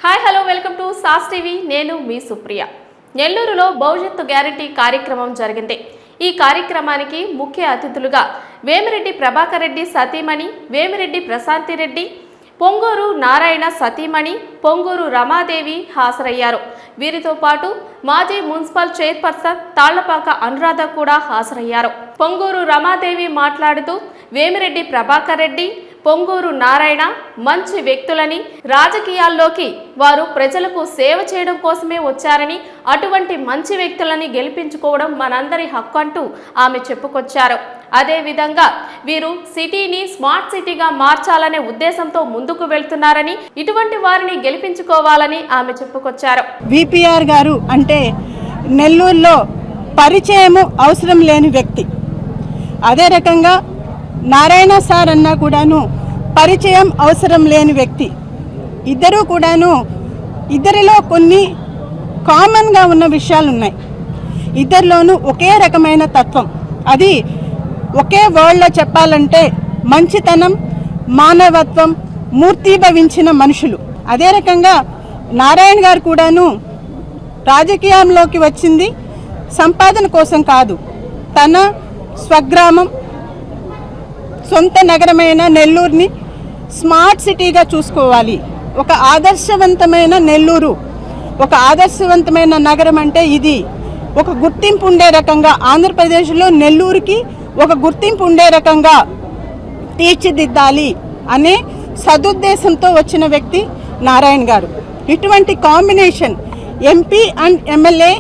Hi hello welcome to sauce TV. నేను మీ సుప్రియ. నెల్లూరులో భవిష్యత్తు గ్యారంటీ కార్యక్రమం జరిగింది. ఈ కార్యక్రమానికి ముఖ్య అతిథులుగా వేమిరెడ్డి ప్రభాకర్ రెడ్డి సతీమణి వేమిరెడ్డి ప్రశాంతి రెడ్డి, పొంగూరు నారాయణ సతీమణి పొంగూరు రమాదేవి హాజరయ్యారు. వీరితో పాటు మాజీ మున్సిపల్ చైర్పర్సన్ తాళ్లపాక అనురాధ కూడా హాజరయ్యారు. పొంగూరు రమాదేవి మాట్లాడుతూ వేమిరెడ్డి ప్రభాకర్ రెడ్డి, పొంగూరు నారాయణ మంచి వ్యక్తులని, రాజకీయాల్లోకి వారు ప్రజలకు సేవ చేయడం కోసమే వచ్చారని, అటువంటి మంచి వ్యక్తులని గెలిపించుకోవడం మనందరి హక్కు అంటూ ఆమె చెప్పుకొచ్చారు. అదేవిధంగా వీరు సిటీని స్మార్ట్ సిటీగా మార్చాలనే ఉద్దేశంతో ముందుకు వెళ్తున్నారని, ఇటువంటి వారిని గెలిపించుకోవాలని ఆమె చెప్పుకొచ్చారు. విపిఆర్ గారు అంటే నెల్లూరులో పరిచయము అవసరం లేని వ్యక్తి. అదే రకంగా నారాయణ సార్ అన్నా కూడాను పరిచయం అవసరం లేని వ్యక్తి. ఇద్దరూ కూడాను ఇద్దరిలో కొన్ని కామన్గా ఉన్న విషయాలు ఉన్నాయి. ఇద్దరిలోనూ ఒకే రకమైన తత్వం. అది ఒకే వర్డ్లో చెప్పాలంటే మంచితనం, మానవత్వం మూర్తిభవించిన మనుషులు. అదే రకంగా నారాయణ గారు కూడాను రాజకీయంలోకి వచ్చింది సంపాదన కోసం కాదు. తన స్వగ్రామం, సొంత నగరమైన నెల్లూరుని స్మార్ట్ సిటీగా చూసుకోవాలి. ఒక ఆదర్శవంతమైన నెల్లూరు, ఒక ఆదర్శవంతమైన నగరం అంటే ఇది ఒక గుర్తింపు ఉండే రకంగా, ఆంధ్రప్రదేశ్లో నెల్లూరుకి ఒక గుర్తింపు ఉండే రకంగా తీర్చిదిద్దాలి అనే సదుద్దేశంతో వచ్చిన వ్యక్తి నారాయణ గారు. ఇటువంటి combination MP and MLA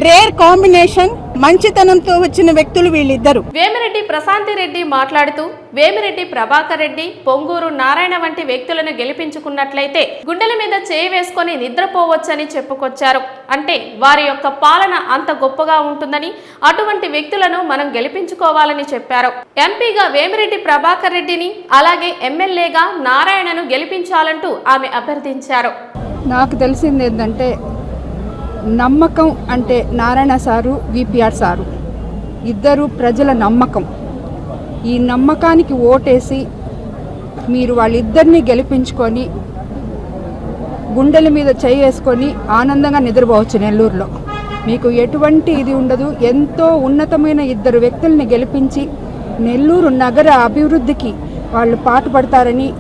rare combination. మంచితనంతో వచ్చిన వ్యక్తులు వీళ్ళిద్దరు. వేమిరెడ్డి ప్రశాంతి రెడ్డి మాట్లాడుతూ వేమిరెడ్డి ప్రభాకర్ రెడ్డి, పొంగూరు నారాయణ వంటి వ్యక్తులను గెలిపించుకున్నట్లయితే గుండెల మీద చేయి వేసుకొని నిద్రపోవచ్చని చెప్పుకొచ్చారు. అంటే వారి యొక్క పాలన అంత గొప్పగా ఉంటుందని, అటువంటి వ్యక్తులను మనం గెలిపించుకోవాలని చెప్పారు. ఎంపీగా వేమిరెడ్డి ప్రభాకర్ రెడ్డిని, అలాగే ఎమ్మెల్యేగా నారాయణను గెలిపించాలంటూ ఆమె అభ్యర్థించారు. నాకు తెలిసింది ఏంటంటే, నమ్మకం అంటే నారాయణ సారు, విపిఆర్ సారు ఇద్దరు ప్రజల నమ్మకం. ఈ నమ్మకానికి ఓటేసి మీరు వాళ్ళిద్దరినీ గెలిపించుకొని గుండెల మీద చేయి వేసుకొని ఆనందంగా నిద్రపోవచ్చు. నెల్లూరులో మీకు ఎటువంటి ఇది ఉండదు. ఎంతో ఉన్నతమైన ఇద్దరు వ్యక్తుల్ని గెలిపించి నెల్లూరు నగర అభివృద్ధికి వాళ్ళు పాటుపడతారని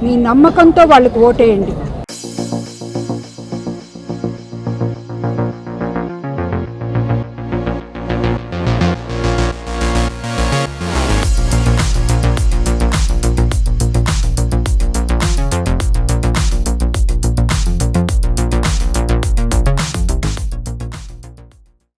మీ నమ్మకంతో వాళ్ళకు ఓటేయండి.